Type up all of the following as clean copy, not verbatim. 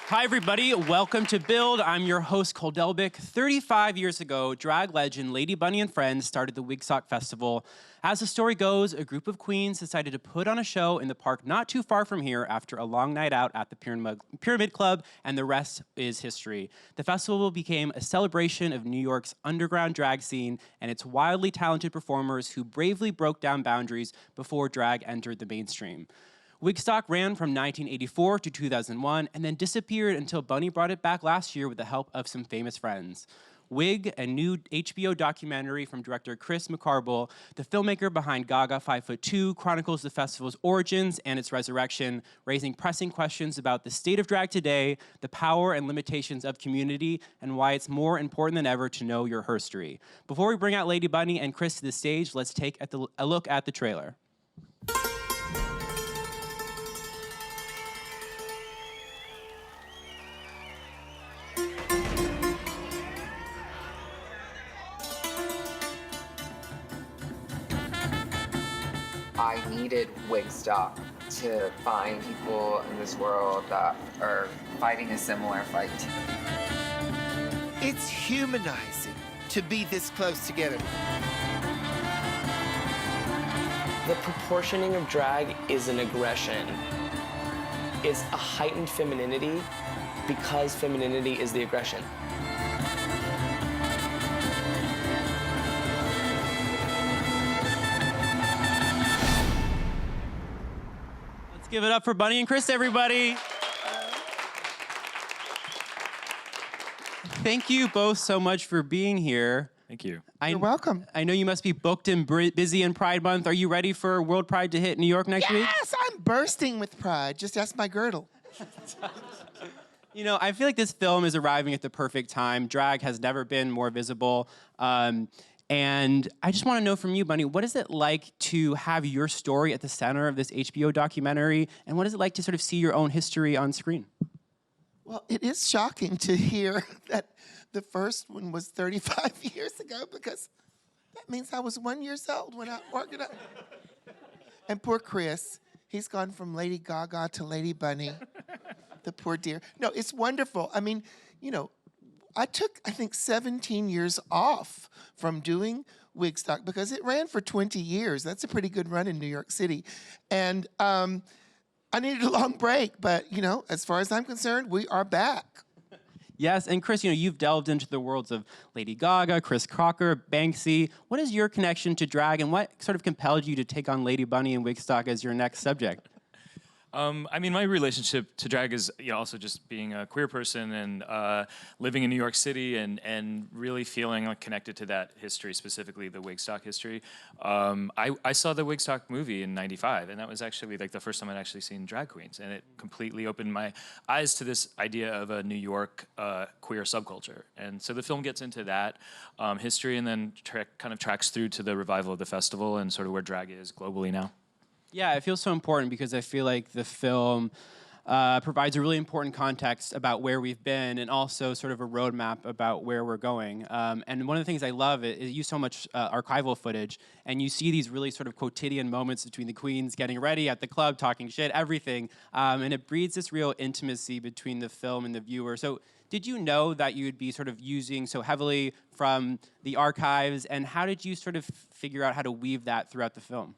Hi, everybody. Welcome to Build. I'm your host, Cole Delbick. 35 years ago, drag legend Lady Bunny and Friends started the Wigstock Festival. As the story goes, a group of queens decided to put on a show in the park not too far from here after a long night out at the Pyramid Club, and the rest is history. The festival became a celebration of New York's underground drag scene and its wildly talented performers who bravely broke down boundaries before drag entered the mainstream. Wigstock ran from 1984 to 2001 and then disappeared until Bunny brought it back last year with the help of some famous friends. Wig, a new HBO documentary from director Chris Moukarbel, the filmmaker behind Gaga 5'2", chronicles the festival's origins and its resurrection, raising pressing questions about the state of drag today, the power and limitations of community, and why it's more important than ever to know your history. Before we bring out Lady Bunny and Chris to the stage, let's take a look at the trailer. I needed Wigstock to find people in this world that are fighting a similar fight. It's humanizing to be this close together. The proportioning of drag is an aggression. It's a heightened femininity because femininity is the aggression. Give it up for Bunny and Chris, everybody. Thank you both so much for being here. Thank you. You're welcome. I know you must be booked and busy in Pride Month. Are you ready for World Pride to hit New York next week? Yes, I'm bursting with pride. Just ask my girdle. You know, I feel like this film is arriving at the perfect time. Drag has never been more visible. And I just want to know from you, Bunny, what is it like to have your story at the center of this HBO documentary? And what is it like to sort of see your own history on screen? Well, it is shocking to hear that the first one was 35 years ago, because that means I was 1 year old when I organized. And poor Chris, he's gone from Lady Gaga to Lady Bunny. The poor dear. No, it's wonderful. I mean, you know, I took, I think, 17 years off from doing Wigstock because it ran for 20 years. That's a pretty good run in New York City. And I needed a long break, but, you know, as far as I'm concerned, we are back. Yes, and Chris, you know, you've delved into the worlds of Lady Gaga, Chris Crocker, Banksy. What is your connection to drag, and what sort of compelled you to take on Lady Bunny and Wigstock as your next subject? I mean, my relationship to drag is also just being a queer person and living in New York City and really feeling like connected to that history, specifically the Wigstock history. I saw the Wigstock movie in '95, and that was actually like the first time I'd actually seen drag queens, and it completely opened my eyes to this idea of a New York queer subculture. And so the film gets into that history and then kind of tracks through to the revival of the festival and sort of where drag is globally now. Yeah, it feels so important because I feel like the film provides a really important context about where we've been and also sort of a roadmap about where we're going. And one of the things I love is you use so much archival footage, and you see these really sort of quotidian moments between the queens getting ready at the club, talking shit, everything. And it breeds this real intimacy between the film and the viewer. So did you know that you would be sort of using so heavily from the archives, and how did you sort of figure out how to weave that throughout the film?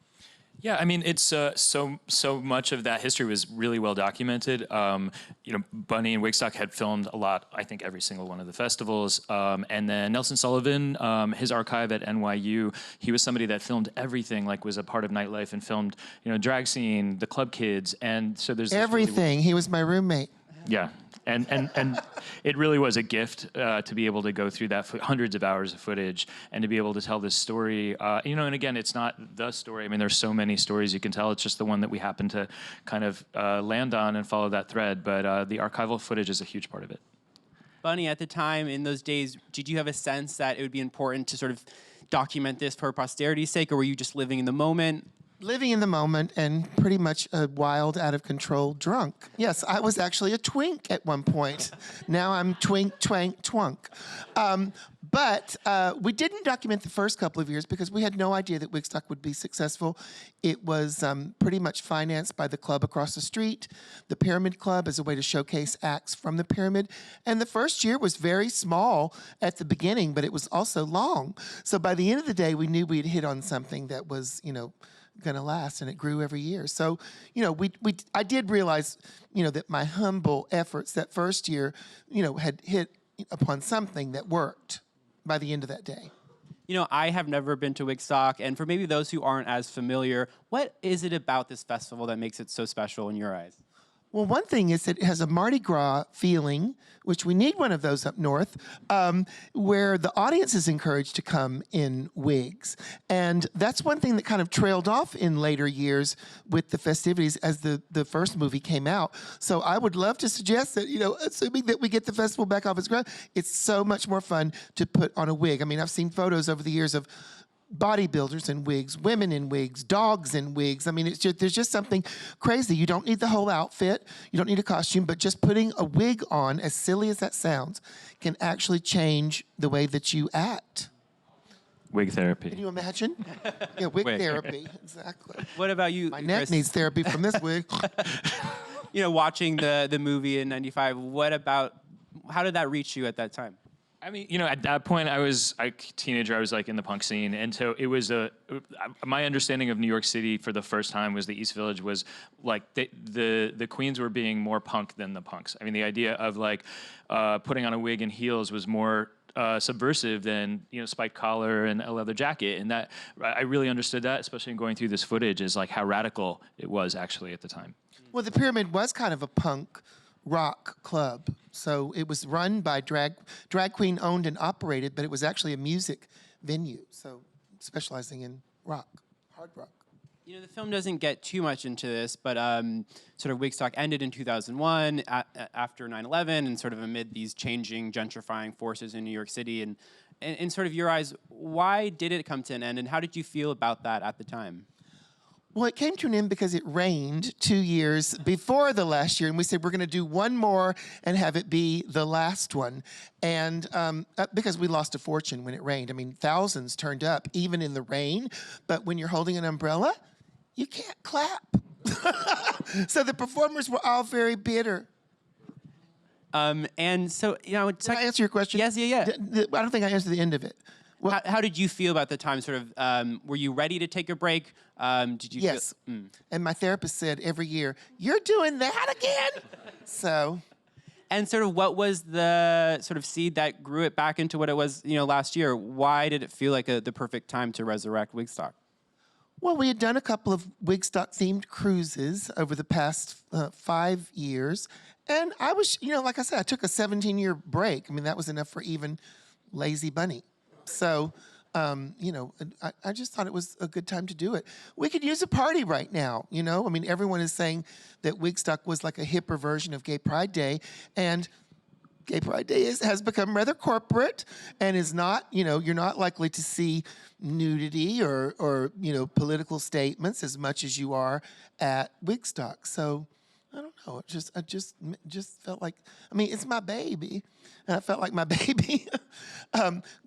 Yeah, I mean, it's so much of that history was really well documented. You know, Bunny and Wigstock had filmed a lot, I think every single one of the festivals. And then Nelson Sullivan, his archive at NYU, he was somebody that filmed everything, like was a part of nightlife and filmed, you know, drag scene, the club kids. And so there's everything. He was my roommate. Yeah. And it really was a gift to be able to go through that hundreds of hours of footage and to be able to tell this story. You know, and again, it's not the story. I mean, there's so many stories you can tell. It's just the one that we happen to kind of land on and follow that thread. But the archival footage is a huge part of it. Bunny, at the time, in those days, did you have a sense that it would be important to sort of document this for posterity's sake, or were you just living in the moment? Living in the moment and pretty much a wild, out of control drunk. Yes, I was actually a twink at one point. Now I'm twink, twank, twunk. But we didn't document the first couple of years because we had no idea that Wigstock would be successful. It was pretty much financed by the club across the street, the Pyramid Club, as a way to showcase acts from the Pyramid. And the first year was very small at the beginning, but it was also long. So by the end of the day, we knew we'd hit on something that was, going to last, and it grew every year. So, I did realize, that my humble efforts that first year, had hit upon something that worked by the end of that day. I have never been to Wigstock, and for maybe those who aren't as familiar, what is it about this festival that makes it so special in your eyes? Well, one thing is that it has a Mardi Gras feeling, which we need one of those up north, where the audience is encouraged to come in wigs. And that's one thing that kind of trailed off in later years with the festivities as the first movie came out. So I would love to suggest that, assuming that we get the festival back off its ground, it's so much more fun to put on a wig. I mean, I've seen photos over the years of bodybuilders in wigs, women in wigs, dogs in wigs. I mean, there's just something crazy. You don't need the whole outfit. You don't need a costume, but just putting a wig on, as silly as that sounds, can actually change the way that you act. Wig therapy. Can you imagine? Yeah, wig therapy, exactly. What about you, My neck Chris? needs therapy from this wig. Watching the movie in '95, how did that reach you at that time? I mean, at that point, I was a teenager. I was like in the punk scene, and so it was my understanding of New York City for the first time was the East Village was like the Queens were being more punk than the punks. I mean, the idea of like putting on a wig and heels was more subversive than spiked collar and a leather jacket, and that I really understood that, especially in going through this footage, is like how radical it was actually at the time. Well, the Pyramid was kind of a punk rock club. So it was run by drag queen owned and operated, but it was actually a music venue. So specializing in rock, hard rock. The film doesn't get too much into this, but sort of Wigstock ended in 2001 after 9/11 and sort of amid these changing, gentrifying forces in New York City. And in sort of your eyes, why did it come to an end, and how did you feel about that at the time? Well, it came to an end because it rained 2 years before the last year, and we said we're going to do one more and have it be the last one. And because we lost a fortune when it rained. I mean, thousands turned up, even in the rain. But when you're holding an umbrella, you can't clap. So the performers were all very bitter. And so, Did I answer your question? Yes, yeah. I don't think I answered the end of it. Well, How did you feel about the time? Sort of, were you ready to take a break? Did you? Yes. And my therapist said every year, "You're doing that again?" So. And sort of, what was the sort of seed that grew it back into what it was, last year? Why did it feel like the perfect time to resurrect Wigstock? Well, we had done a couple of Wigstock-themed cruises over the past 5 years. And I was, like I said, I took a 17-year break. I mean, that was enough for even Lazy Bunny. So, I just thought it was a good time to do it. We could use a party right now, I mean, everyone is saying that Wigstock was like a hipper version of Gay Pride Day. And Gay Pride Day has become rather corporate and is not, you're not likely to see nudity or political statements as much as you are at Wigstock. So I don't know. I just felt like, I mean, it's my baby. And I felt like my baby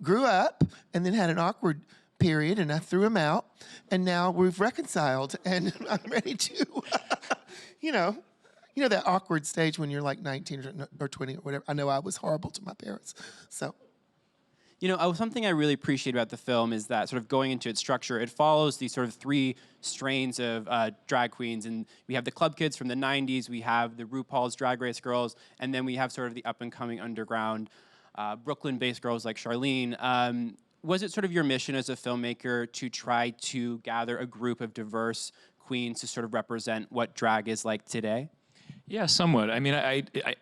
grew up and then had an awkward period, and I threw him out. And now we've reconciled, and I'm ready to, that awkward stage when you're like 19 or 20 or whatever. I know I was horrible to my parents. So. Something I really appreciate about the film is that sort of going into its structure, it follows these sort of three strains of drag queens. And we have the club kids from the 90s, we have the RuPaul's Drag Race girls, and then we have sort of the up-and-coming underground Brooklyn-based girls like Charlene. Was it sort of your mission as a filmmaker to try to gather a group of diverse queens to sort of represent what drag is like today? Yeah, somewhat. I mean,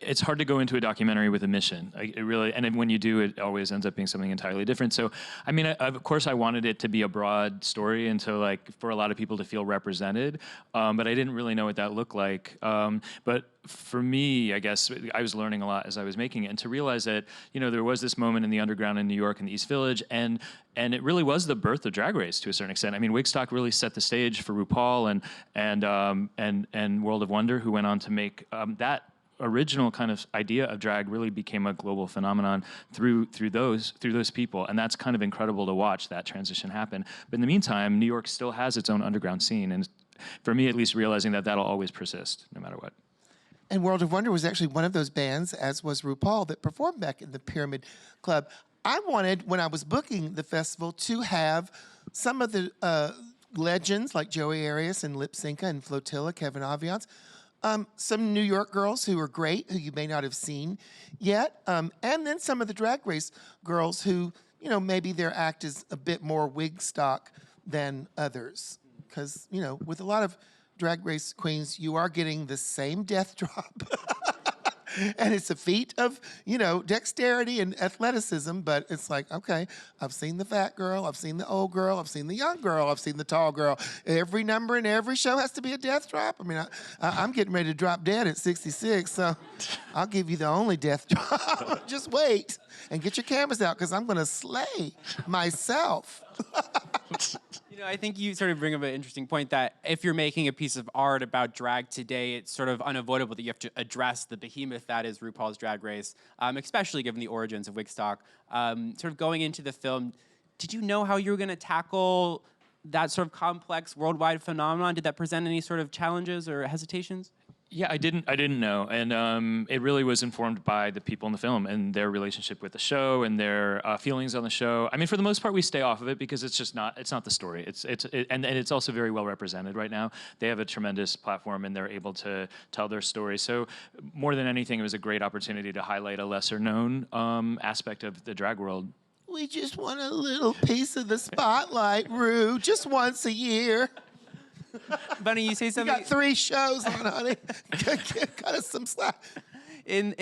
it's hard to go into a documentary with a mission. It really, and when you do, it always ends up being something entirely different. So, I mean, of course, I wanted it to be a broad story and to for a lot of people to feel represented. But I didn't really know what that looked like. But for me, I guess I was learning a lot as I was making it, and to realize that there was this moment in the underground in New York in the East Village, and it really was the birth of Drag Race to a certain extent. I mean, Wigstock really set the stage for RuPaul and World of Wonder, who went on to make that original kind of idea of drag really became a global phenomenon through those people, and that's kind of incredible to watch that transition happen. But in the meantime, New York still has its own underground scene, and for me at least, realizing that that'll always persist no matter what. And World of Wonder was actually one of those bands, as was RuPaul, that performed back in the Pyramid Club. I wanted, when I was booking the festival, to have some of the legends like Joey Arias and Lip Synca and Flotilla, Kevin Aviance, some New York girls who are great, who you may not have seen yet, and then some of the Drag Race girls who, you know, maybe their act is a bit more wig stock than others. Because, you know, with a lot of Drag Race queens, you are getting the same death drop. And it's a feat of, you know, dexterity and athleticism, but it's like, okay, I've seen the fat girl, I've seen the old girl, I've seen the young girl, I've seen the tall girl. Every number in every show has to be a death drop. I mean, I'm getting ready to drop dead at 66, so I'll give you the only death drop. Just wait and get your cameras out, because I'm going to slay myself. You know, I think you sort of bring up an interesting point that if you're making a piece of art about drag today, it's sort of unavoidable that you have to address the behemoth that is RuPaul's Drag Race, especially given the origins of Wigstock. Sort of going into the film, did you know how you were going to tackle that sort of complex worldwide phenomenon? Did that present any sort of challenges or hesitations? Yeah, I didn't know, and it really was informed by the people in the film and their relationship with the show and their feelings on the show. I mean, for the most part, we stay off of it because it's not the story. And it's also very well represented right now. They have a tremendous platform and they're able to tell their story. So more than anything, it was a great opportunity to highlight a lesser known aspect of the drag world. We just want a little piece of the spotlight, Rue, just once a year. Bunny, you say We something. got 3 shows on, honey. Cut us some slack. In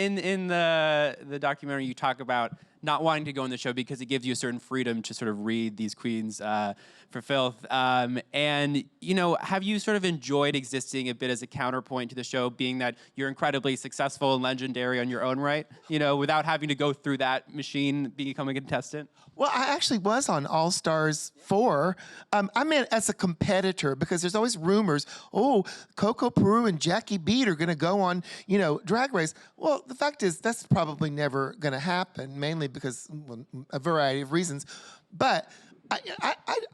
the documentary, you talk about not wanting to go on the show because it gives you a certain freedom to sort of read these queens for filth. And, you know, have you sort of enjoyed existing a bit as a counterpoint to the show, being that you're incredibly successful and legendary on your own right, you know, without having to go through that machine, becoming a contestant? Well, I actually was on All Stars 4. I meant as a competitor, because there's always rumors, oh, Coco Peru and Jackie Beat are going to go on, you know, Drag Race. Well, the fact is that's probably never going to happen, mainly because a variety of reasons. But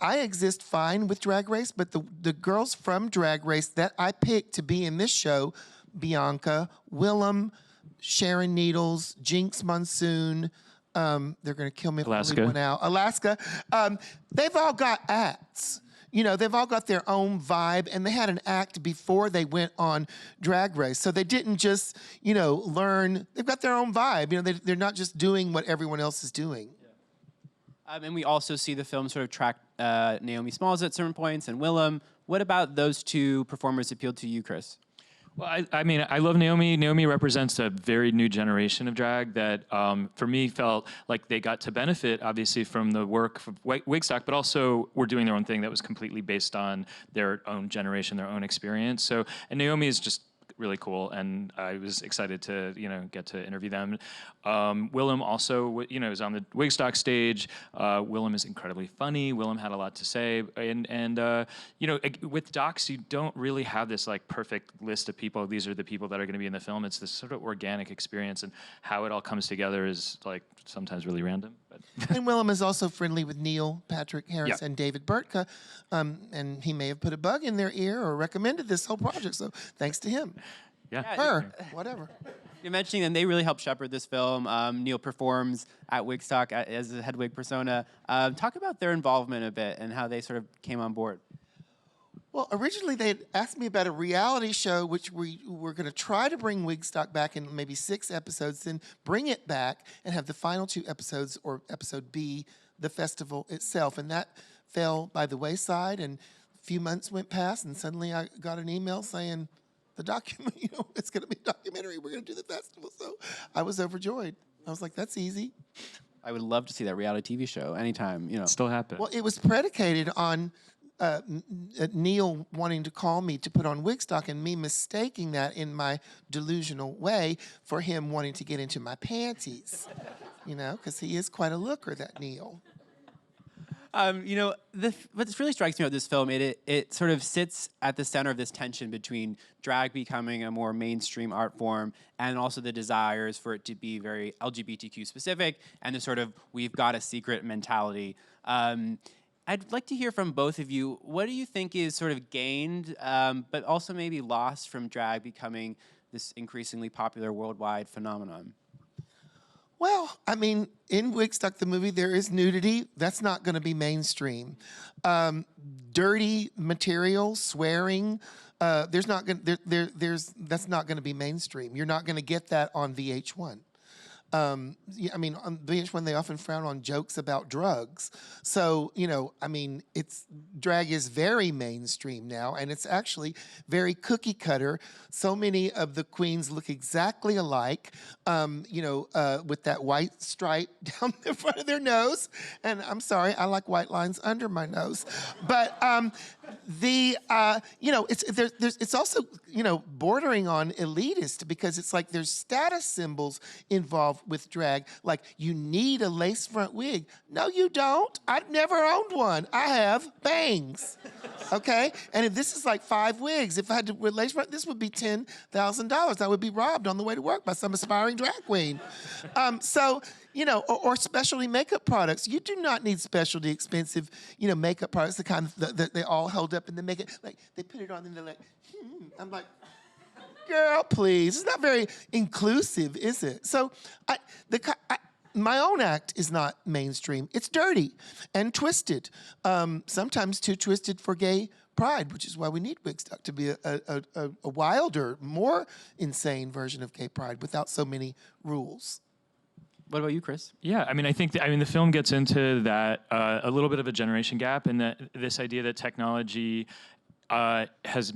I exist fine with Drag Race, but the girls from Drag Race that I picked to be in this show, Bianca, Willem, Sharon Needles, Jinx Monsoon, they're going to kill me if I leave one out. Alaska. They've all got acts. You know, they've all got their own vibe, and they had an act before they went on Drag Race. So they didn't just, you know, learn. They've got their own vibe. You know, they're not just doing what everyone else is doing. And we also see the film sort of track Naomi Smalls at certain points and Willem. What about those two performers appealed to you, Chris? Well, I mean, I love Naomi. Naomi represents a very new generation of drag that, for me, felt like they got to benefit, obviously, from the work of Wigstock, but also were doing their own thing that was completely based on their own generation, their own experience. So, and Naomi is just really cool, and I was excited to, you know, get to interview them. Willem also, you know, is on the Wigstock stage. Willem is incredibly funny. Willem had a lot to say, and you know, with docs, you don't really have this like perfect list of people. These are the people that are going to be in the film. It's this sort of organic experience, and how it all comes together is like sometimes really random. But And Willem is also friendly with Neil Patrick Harris and David Burtka, and he may have put a bug in their ear or recommended this whole project. So thanks to him. Yeah. Her, whatever. You're mentioning them. They really helped shepherd this film. Neil performs at Wigstock as a head wig persona. Talk about their involvement a bit and how they sort of came on board. Well, originally they had asked me about a reality show, which we were going to try to bring Wigstock back in maybe 6 episodes, then bring it back and have the final 2 episodes, or episode B, the festival itself. And that fell by the wayside, and a few months went past, and suddenly I got an email saying, the document, you know, it's going to be a documentary. We're going to do the festival. So I was overjoyed. I was like, that's easy. I would love to see that reality TV show anytime, you know. still happen. Well, it was predicated on Neil wanting to call me to put on Wigstock, and me mistaking that in my delusional way for him wanting to get into my panties, you know, because he is quite a looker, that Neil. What really strikes me about this film, it sort of sits at the center of this tension between drag becoming a more mainstream art form and also the desires for it to be very LGBTQ specific and the sort of we've got a secret mentality. I'd like to hear from both of you. What do you think is sort of gained, but also maybe lost from drag becoming this increasingly popular worldwide phenomenon? Well, I mean, in Wigstock, the movie, there is nudity. That's not going to be mainstream. Dirty material, swearing, that's not going to be mainstream. You're not going to get that on VH1. Yeah, I mean, on VH1, they often frown on jokes about drugs. So, I mean, drag is very mainstream now, and it's actually very cookie cutter. So many of the queens look exactly alike, with that white stripe down the front of their nose. And I'm sorry, I like white lines under my nose. But it's also, bordering on elitist because it's like there's status symbols involved with drag. Like, you need a lace front wig. No, you don't. I've never owned one. I have bangs. Okay? And if this is like 5 wigs, if I had to wear lace front, this would be $10,000. I would be robbed on the way to work by some aspiring drag queen. Or specialty makeup products. You do not need specialty expensive, makeup products, the kind that they all held up in the makeup. Like, they put it on and they're like, I'm like, girl, please. It's not very inclusive, is it? So my own act is not mainstream. It's dirty and twisted. Sometimes too twisted for gay pride, which is why we need Wigstock to be a wilder, more insane version of gay pride without so many rules. What about you, Chris? Yeah, I mean, I think the film gets into that a little bit of a generation gap, and that this idea that technology has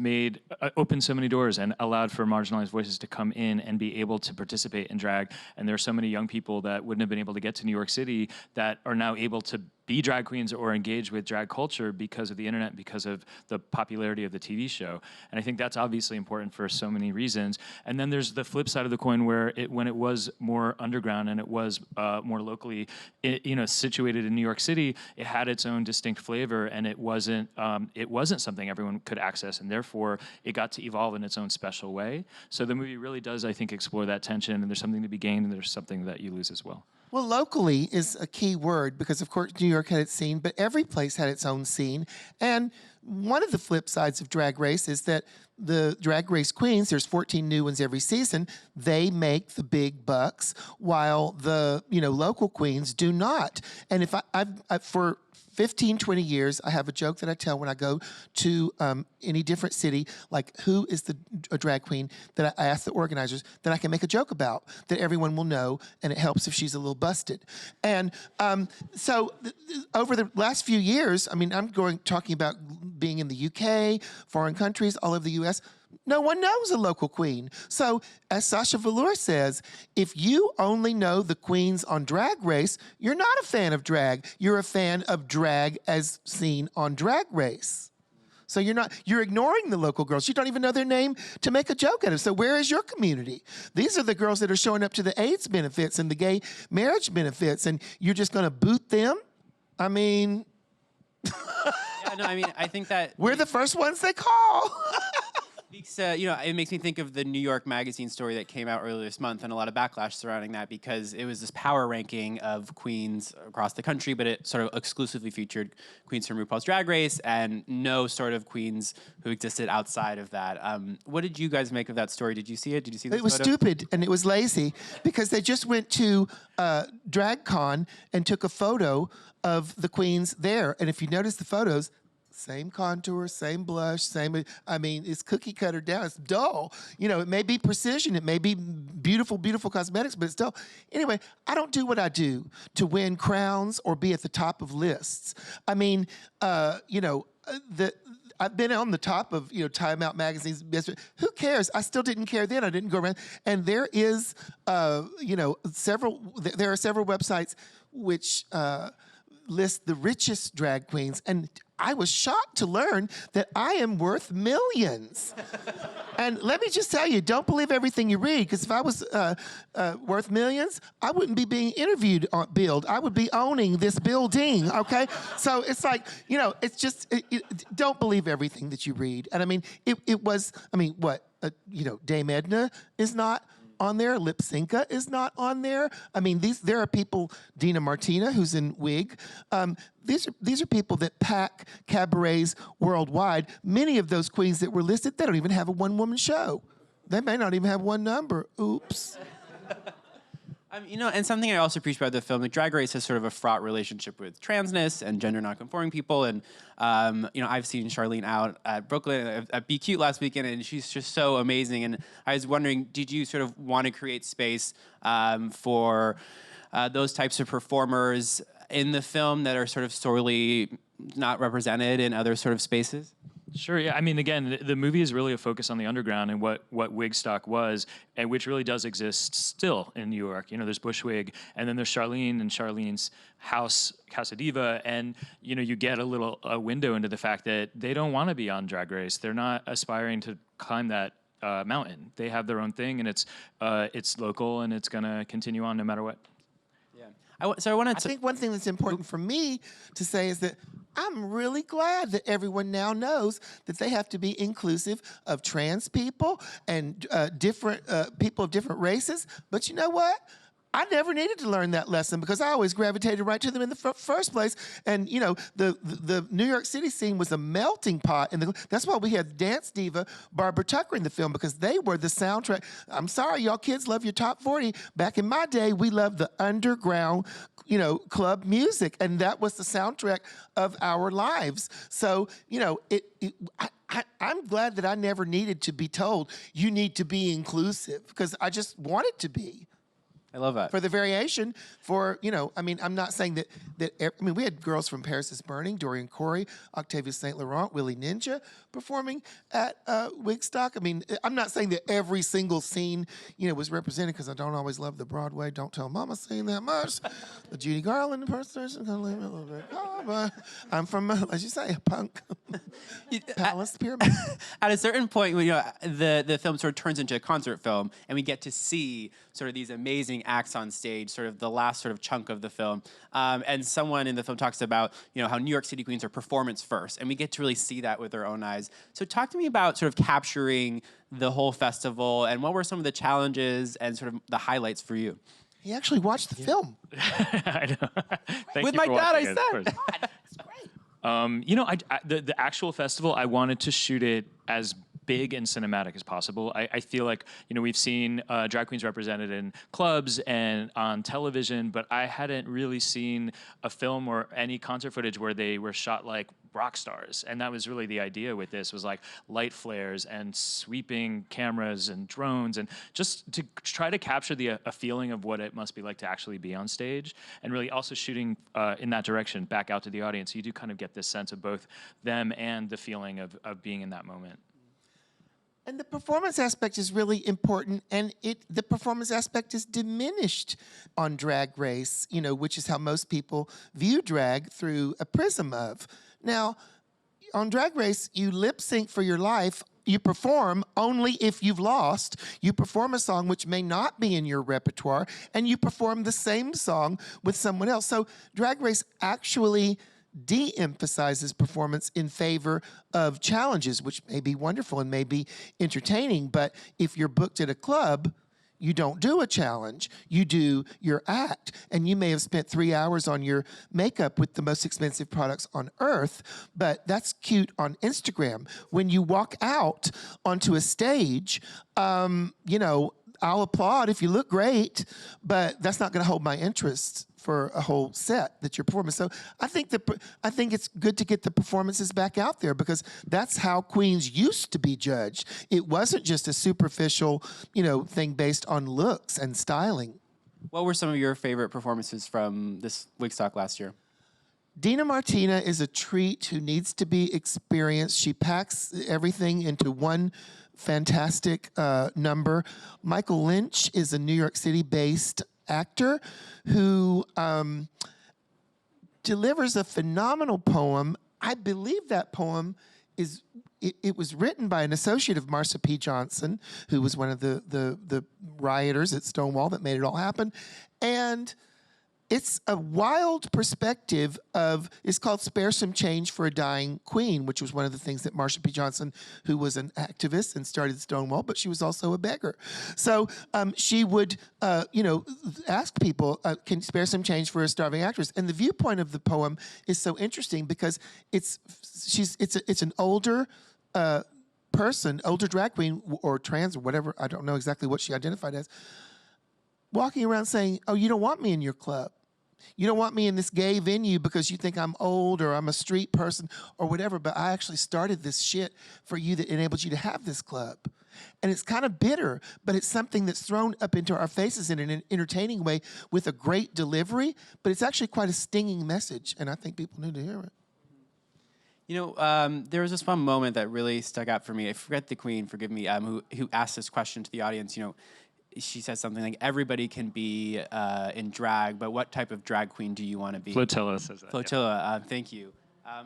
opened so many doors and allowed for marginalized voices to come in and be able to participate in drag. And there are so many young people that wouldn't have been able to get to New York City that are now able to be drag queens or engage with drag culture because of the internet, because of the popularity of the TV show. And I think that's obviously important for so many reasons. And then there's the flip side of the coin where when it was more underground and it was more locally, situated in New York City, it had its own distinct flavor, and it wasn't something everyone could access, and therefore it got to evolve in its own special way. So the movie really does, I think, explore that tension, and there's something to be gained, and there's something that you lose as well. Well, locally is a key word because, of course, New York had its scene, but every place had its own scene. And one of the flip sides of Drag Race is that the Drag Race queens, there's 14 new ones every season, they make the big bucks while the, local queens do not. And if I've for 15, 20 years, I have a joke that I tell when I go to any different city, like who is a drag queen that I ask the organizers that I can make a joke about that everyone will know, and it helps if she's a little busted. And so over the last few years, I mean, I'm talking about being in the UK, foreign countries, all over the US, no one knows a local queen. So, as Sasha Velour says, if you only know the queens on Drag Race, you're not a fan of drag. You're a fan of drag as seen on Drag Race. So you're ignoring the local girls. You don't even know their name to make a joke out of. So where is your community? These are the girls that are showing up to the AIDS benefits and the gay marriage benefits, and you're just gonna boot them? I mean... I think that... We're the first ones they call. It makes me think of the New York Magazine story that came out earlier this month, and a lot of backlash surrounding that because it was this power ranking of queens across the country, but it sort of exclusively featured queens from RuPaul's Drag Race and no sort of queens who existed outside of that. What did you guys make of that story? Did you see it? Did you see this It was photo? stupid, and it was lazy because they just went to DragCon and took a photo of the queens there. And if you notice the photos, same contour, same blush, it's cookie cutter down. It's dull. It may be precision. It may be beautiful, beautiful cosmetics, but it's dull. Anyway, I don't do what I do to win crowns or be at the top of lists. I mean, I've been on the top of, Time Out magazine's best. Who cares? I still didn't care then. I didn't go around. And there are several websites which list the richest drag queens, and I was shocked to learn that I am worth millions. And let me just tell you, don't believe everything you read, because if I was worth millions, I wouldn't be being interviewed on Build. I would be owning this building, okay? So it's like, it's just, don't believe everything that you read. And I mean, it was, Dame Edna is not on there. Lip Synca is not on there. I mean, there are people, Dina Martina, who's in Wig. These are people that pack cabarets worldwide. Many of those queens that were listed, they don't even have a one-woman show. They may not even have one number. Oops. And something I also appreciate about the film, like Drag Race has sort of a fraught relationship with transness and gender nonconforming people. And, I've seen Charlene out at Brooklyn at Be Cute last weekend, and she's just so amazing. And I was wondering, did you sort of want to create space for those types of performers in the film that are sort of sorely not represented in other sort of spaces? Sure, yeah. I mean, again, the movie is really a focus on the underground and what Wigstock was, and which really does exist still in New York. There's Bushwig, and then there's Charlene and Charlene's house, Casa Diva, and, you get a window into the fact that they don't want to be on Drag Race. They're not aspiring to climb that mountain. They have their own thing, and it's local, and it's going to continue on no matter what. Yeah. I think one thing that's important for me to say is that I'm really glad that everyone now knows that they have to be inclusive of trans people and different people of different races. But you know what? I never needed to learn that lesson because I always gravitated right to them in the first place. And, the New York City scene was a melting pot. And that's why we had dance diva Barbara Tucker in the film, because they were the soundtrack. I'm sorry, y'all kids love your top 40. Back in my day, we loved the underground, club music. And that was the soundtrack of our lives. So, I'm glad that I never needed to be told, you need to be inclusive, because I just wanted to be. I love that. For the variation, I'm not saying that we had girls from Paris is Burning, Dorian Corey, Octavia St. Laurent, Willie Ninja performing at Wigstock. I mean, I'm not saying that every single scene, was represented, because I don't always love the Broadway Don't Tell Mama scene that much. The Judy Garland impersonation, but I'm from, as you say, a punk palace pyramid. At a certain point, the film sort of turns into a concert film, and we get to see sort of these amazing acts on stage, sort of the last sort of chunk of the film. And someone in the film talks about, how New York City queens are performance first, and we get to really see that with our own eyes. So talk to me about sort of capturing the whole festival, and what were some of the challenges and sort of the highlights for you? He actually watched the film. I know. Thank with you my for dad, I watching it, said. of course. It's great. The actual festival, I wanted to shoot it as big and cinematic as possible. I feel like, we've seen drag queens represented in clubs and on television, but I hadn't really seen a film or any concert footage where they were shot like rock stars. And that was really the idea with this, was like light flares and sweeping cameras and drones, and just to try to capture a feeling of what it must be like to actually be on stage, and really also shooting in that direction back out to the audience. So you do kind of get this sense of both them and the feeling of being in that moment. And the performance aspect is really important, and the performance aspect is diminished on Drag Race, which is how most people view drag, through a prism of. Now, on Drag Race, you lip sync for your life. You perform only if you've lost. You perform a song which may not be in your repertoire, and you perform the same song with someone else. So Drag Race actually de-emphasizes performance in favor of challenges, which may be wonderful and may be entertaining, but if you're booked at a club, you don't do a challenge, you do your act. And you may have spent 3 hours on your makeup with the most expensive products on earth, but that's cute on Instagram. When you walk out onto a stage, I'll applaud if you look great, but that's not gonna hold my interest for a whole set that you're performing. So I think it's good to get the performances back out there, because that's how queens used to be judged. It wasn't just a superficial, thing based on looks and styling. What were some of your favorite performances from this Wigstock last year? Dina Martina is a treat who needs to be experienced. She packs everything into one fantastic number. Michael Lynch is a New York City-based actor who delivers a phenomenal poem. I believe that poem is, it was written by an associate of Marsha P. Johnson, who was one of the rioters at Stonewall that made it all happen. And it's a wild perspective of, it's called Spare Some Change for a Dying Queen, which was one of the things that Marsha P. Johnson, who was an activist and started Stonewall, but she was also a beggar. So she would, ask people, can you spare some change for a starving actress? And the viewpoint of the poem is so interesting because it's an older person, older drag queen or trans or whatever, I don't know exactly what she identified as, walking around saying, oh, you don't want me in your club. You don't want me in this gay venue because you think I'm old or I'm a street person or whatever, but I actually started this shit for you that enabled you to have this club. And it's kind of bitter, but it's something that's thrown up into our faces in an entertaining way with a great delivery, but it's actually quite a stinging message, and I think people need to hear it. You know, there was this one moment that really stuck out for me. I forget the queen, forgive me, who asked this question to the audience. You know, she says something like, everybody can be in drag, but what type of drag queen do you want to be? Flotilla says that. Flotilla, thank you.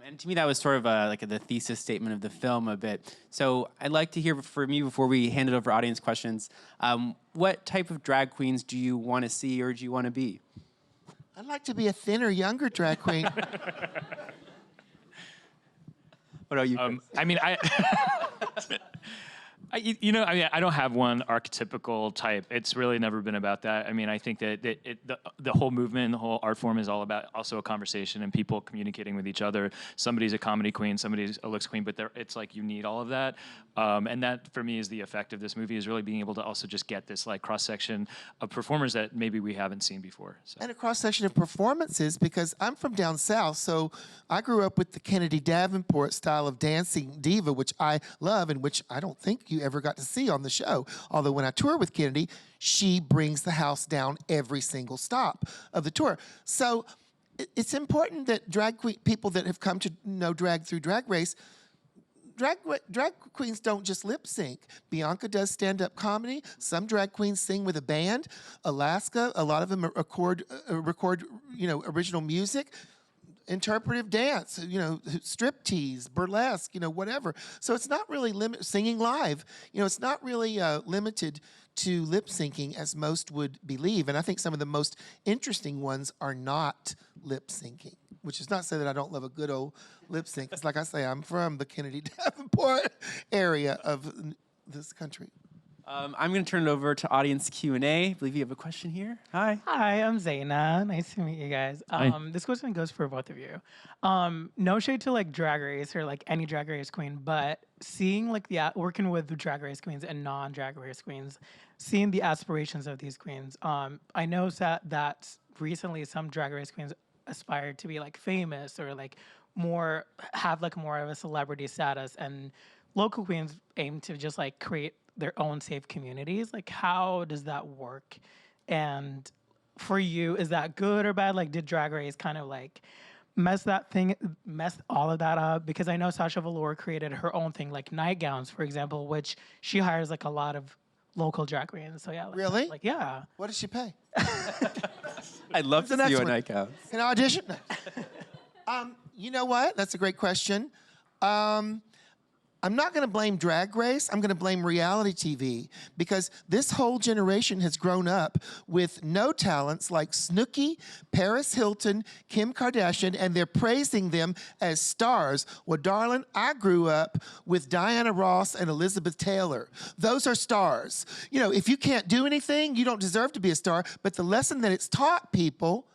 And to me, that was sort of the thesis statement of the film a bit. So I'd like to hear from you before we hand it over to audience questions. What type of drag queens do you want to see or do you want to be? I'd like to be a thinner, younger drag queen. What about you? I don't have one archetypical type. It's really never been about that. I mean, I think that the whole movement and the whole art form is all about also a conversation and people communicating with each other. Somebody's a comedy queen, somebody's a looks queen, but it's like you need all of that. And that, for me, is the effect of this movie, is really being able to also just get this like cross-section of performers that maybe we haven't seen before. So. And a cross-section of performances, because I'm from down south, so I grew up with the Kennedy Davenport style of dancing diva, which I love and which I don't think you ever got to see on the show. Although when I tour with Kennedy, she brings the house down every single stop of the tour. So it's important that drag people that have come to know drag through Drag Race, drag queens don't just lip sync. Bianca does stand-up comedy. Some drag queens sing with a band. Alaska, a lot of them record original music. Interpretive dance, striptease, burlesque, whatever. So it's not really singing live. It's not really limited to lip syncing as most would believe. And I think some of the most interesting ones are not lip syncing, which is not to say that I don't love a good old lip sync. It's like I say, I'm from the Kennedy Davenport area of this country. I'm going to turn it over to audience Q&A. I believe you have a question here. Hi. Hi, I'm Zaina. Nice to meet you guys. This question goes for both of you. No shade to like Drag Race or like any Drag Race queen, but seeing like working with Drag Race queens and non-Drag Race queens, seeing the aspirations of these queens. I know that recently some Drag Race queens aspired to be like famous or like have like more of a celebrity status, and local queens aim to just like create their own safe communities. Like, how does that work? And for you, is that good or bad? Like, did Drag Race kind of like mess all of that up? Because I know Sasha Velour created her own thing, like nightgowns, for example, which she hires like a lot of local drag queens. So yeah. Really? Like, yeah. What does she pay? I'd love to see you a nightgown. Can I audition? You know what? That's a great question. I'm not going to blame Drag Race. I'm going to blame reality TV, because this whole generation has grown up with no talents like Snooki, Paris Hilton, Kim Kardashian, and they're praising them as stars. Well, darling, I grew up with Diana Ross and Elizabeth Taylor. Those are stars. If you can't do anything, you don't deserve to be a star. But the lesson that it's taught people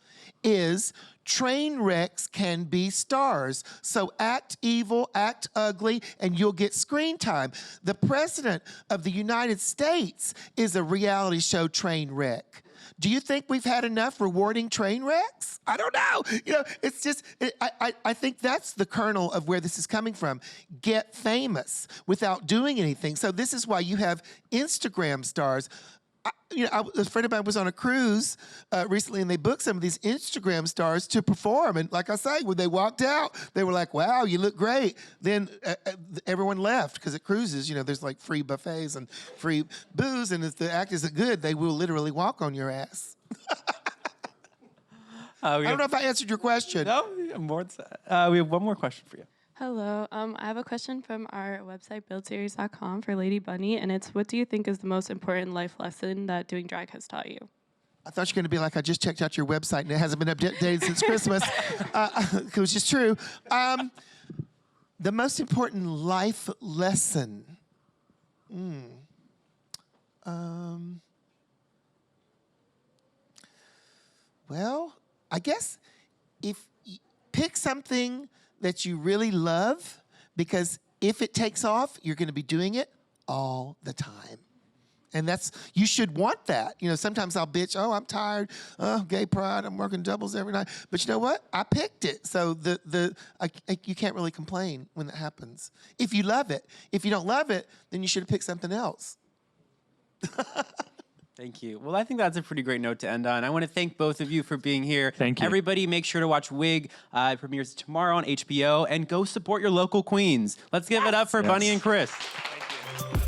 is train wrecks can be stars. So act evil, act ugly, and you'll get screen time. The president of the United States is a reality show train wreck. Do you think we've had enough rewarding train wrecks? I don't know. It's just, I think that's the kernel of where this is coming from. Get famous without doing anything. So this is why you have Instagram stars. A friend of mine was on a cruise recently, and they booked some of these Instagram stars to perform. And like I say, when they walked out, they were like, wow, you look great. Then everyone left, because at cruises, there's like free buffets and free booze. And if the act isn't good, they will literally walk on your ass. I don't know if I answered your question. No, more. We have one more question for you. Hello. I have a question from our website, buildseries.com, for Lady Bunny, and it's, what do you think is the most important life lesson that doing drag has taught you? I thought you were going to be like, I just checked out your website and it hasn't been updated since Christmas, which is true. The most important life lesson. Well, I guess if pick something that you really love, because if it takes off, you're going to be doing it all the time. And you should want that. You know, sometimes I'll bitch, oh, I'm tired, gay pride, I'm working doubles every night. But you know what? I picked it. So you can't really complain when that happens. If you love it. If you don't love it, then you should have picked something else. Thank you. Well, I think that's a pretty great note to end on. I want to thank both of you for being here. Thank you. Everybody, make sure to watch Wig. It premieres tomorrow on HBO. And go support your local queens. Let's give it up for Bunny and Chris. Thank you.